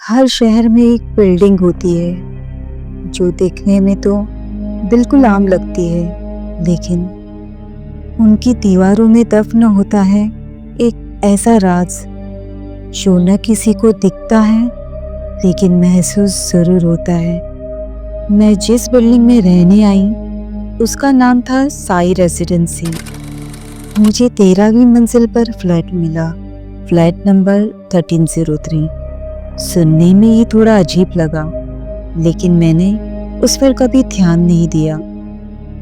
हर शहर में एक बिल्डिंग होती है जो देखने में तो बिल्कुल आम लगती है, लेकिन उनकी दीवारों में दफन होता है एक ऐसा राज जो न किसी को दिखता है लेकिन महसूस जरूर होता है। मैं जिस बिल्डिंग में रहने आई उसका नाम था साई रेजिडेंसी। मुझे 13वीं मंजिल पर फ्लैट मिला, फ्लैट नंबर 1303। सुनने में ये थोड़ा अजीब लगा, लेकिन मैंने उस पर कभी ध्यान नहीं दिया।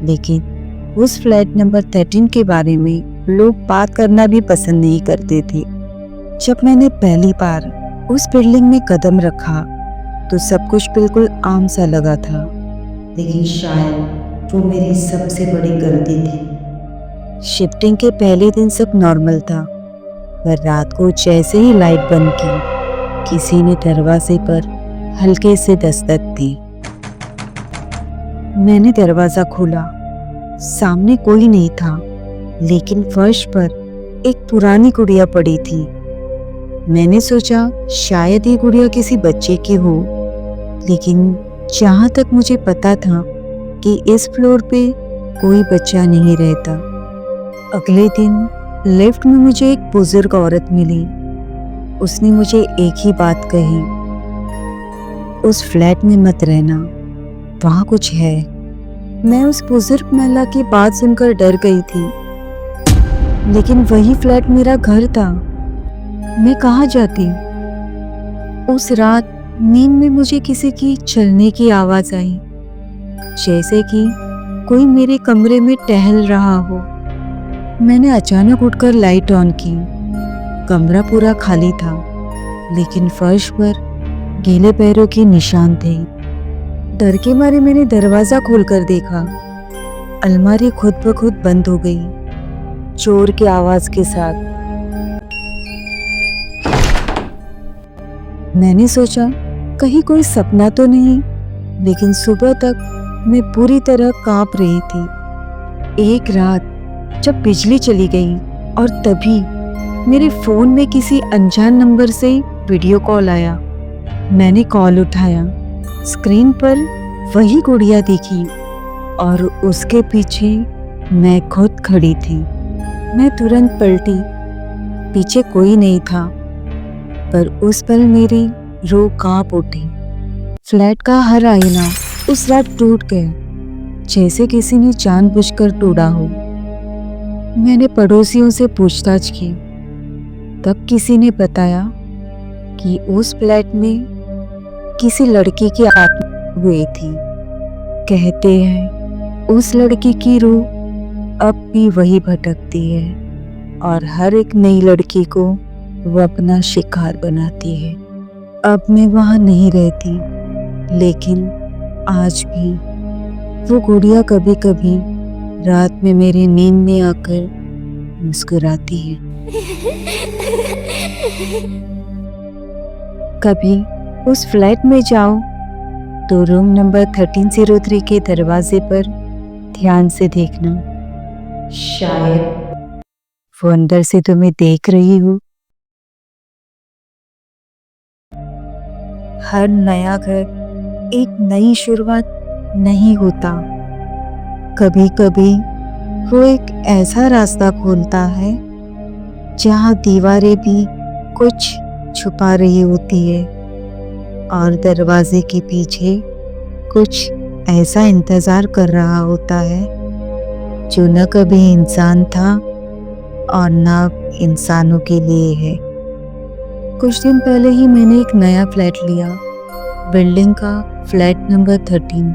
लेकिन उस फ्लैट नंबर 13 के बारे में लोग बात करना भी पसंद नहीं करते थे। जब मैंने पहली बार उस बिल्डिंग में कदम रखा तो सब कुछ बिल्कुल आम सा लगा था, लेकिन शायद वो मेरी सबसे बड़ी गलती थी। शिफ्टिंग के पहले दिन सब नॉर्मल था, पर रात को जैसे ही लाइट बंद की, किसी ने दरवाजे पर हल्के से दस्तक दी। मैंने दरवाजा खोला। सामने कोई नहीं था, लेकिन फर्श पर एक पुरानी गुड़िया पड़ी थी। मैंने सोचा शायद ये गुड़िया किसी बच्चे की हो, लेकिन जहाँ तक मुझे पता था कि इस फ्लोर पे कोई बच्चा नहीं रहता। अगले दिन लिफ्ट में मुझे एक बुजुर्ग औरत मिली। उसने मुझे एक ही बात कही, उस फ्लैट में मत रहना, वहाँ कुछ है। मैं उस बुजुर्ग महिला की बात सुनकर डर गई थी, लेकिन वही फ्लैट मेरा घर था। मैं कहाँ जाती? उस रात नींद में मुझे किसी की चलने की आवाज आई, जैसे कि कोई मेरे कमरे में टहल रहा हो। मैंने अचानक उठकर लाइट ऑन की। कमरा पूरा खाली था, लेकिन फर्श पर गीले पैरों के निशान थे। डर के मारे मैंने दरवाजा खोलकर देखा। अलमारी खुद ब खुद बंद हो गई, चोर की आवाज के साथ। मैंने सोचा कहीं कोई सपना तो नहीं, लेकिन सुबह तक मैं पूरी तरह कांप रही थी। एक रात जब बिजली चली गई और तभी मेरे फोन में किसी अनजान नंबर से वीडियो कॉल आया। मैंने कॉल उठाया। स्क्रीन पर वही गुड़िया दिखी और उसके पीछे मैं खुद खड़ी थी। मैं तुरंत पलटी। पीछे कोई नहीं था, पर उस पल मेरी रूह कांप उठी। फ्लैट का हर आईना उस रात टूट गया, जैसे किसी ने जानबूझकर तोड़ा हो। मैंने पड़ोसियों से पूछताछ की, तब किसी ने बताया कि उस फ्लैट में किसी लड़की की आत्मा हुई थी। कहते हैं उस लड़की की रूह अब भी वही भटकती है और हर एक नई लड़की को वो अपना शिकार बनाती है। अब मैं वहाँ नहीं रहती, लेकिन आज भी वो गुड़िया कभी कभी रात में मेरी नींद में आकर मुस्कुराती है। कभी उस फ्लैट में जाओ तो रूम नंबर 1303 के दरवाजे पर ध्यान से देखना, शायद वो अंदर से तुम्हें देख रही हो। हर नया घर एक नई शुरुआत नहीं होता। कभी कभी वो एक ऐसा रास्ता खोलता है जहाँ दीवारें भी कुछ छुपा रही होती है और दरवाजे के पीछे कुछ ऐसा इंतजार कर रहा होता है जो न कभी इंसान था और न इंसानों के लिए है। कुछ दिन पहले ही मैंने एक नया फ्लैट लिया, बिल्डिंग का फ्लैट नंबर 13।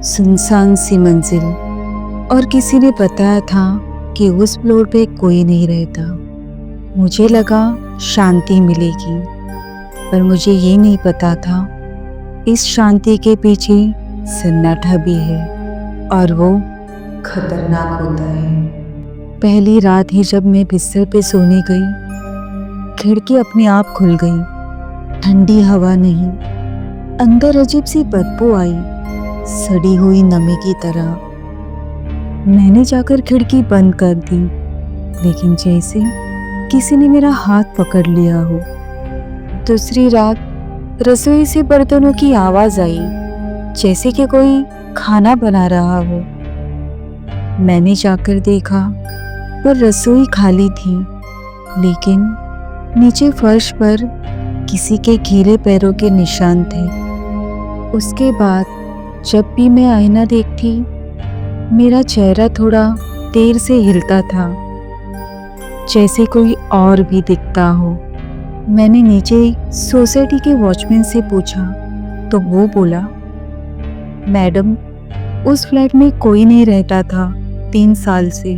सुनसान सी मंजिल, और किसी ने बताया था कि उस फ्लोर पे कोई नहीं रहता। मुझे लगा शांति मिलेगी, पर मुझे ये नहीं पता था इस शांति के पीछे सन्नाटा भी है और वो खतरनाक होता है। पहली रात ही जब मैं बिस्तर पे सोने गई, खिड़की अपने आप खुल गई। ठंडी हवा नहीं, अंदर अजीब सी बदबू आई, सड़ी हुई नमी की तरह। मैंने जाकर खिड़की बंद कर दी, लेकिन जैसे किसी ने मेरा हाथ पकड़ लिया हो। दूसरी रात रसोई से बर्तनों की आवाज आई, जैसे कि कोई खाना बना रहा हो। मैंने जाकर देखा, पर रसोई खाली थी, लेकिन नीचे फर्श पर किसी के गीले पैरों के निशान थे। उसके बाद जब भी मैं आईना देखती, मेरा चेहरा थोड़ा देर से हिलता था, जैसे कोई और भी दिखता हो। मैंने नीचे सोसाइटी के वॉचमैन से पूछा, तो वो बोला, मैडम, उस फ्लैट में कोई नहीं रहता था 3 साल से।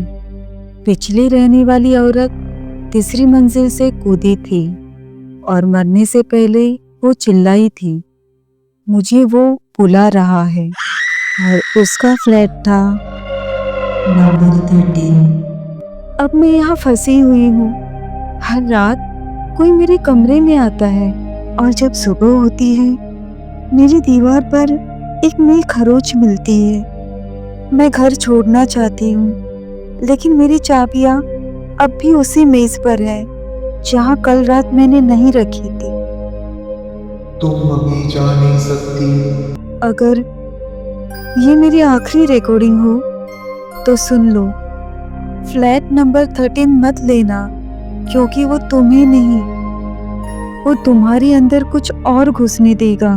पिछली रहने वाली औरत तीसरी मंजिल से कूदी थी और मरने से पहले वो चिल्लाई थी, मुझे वो बुला रहा है। और उसका फ्लैट था नंबर 13। अब मैं यहाँ फंसी हुई हूँ। हर रात कोई मेरे कमरे में आता है और जब सुबह होती है, मेरी दीवार पर एक नई खरोच मिलती है। मैं घर छोड़ना चाहती हूँ, लेकिन मेरी चाबियाँ अब भी उसी मेज पर है जहाँ कल रात मैंने नहीं रखी थी। तुम अभी जा नहीं सकती। अगर ये मेरी आखिरी रिकॉर्डिंग हो तो सुन लो। फ्लैट नंबर 13 मत लेना, क्योंकि वो तुम्हें नहीं, वो तुम्हारे अंदर कुछ और घुसने देगा।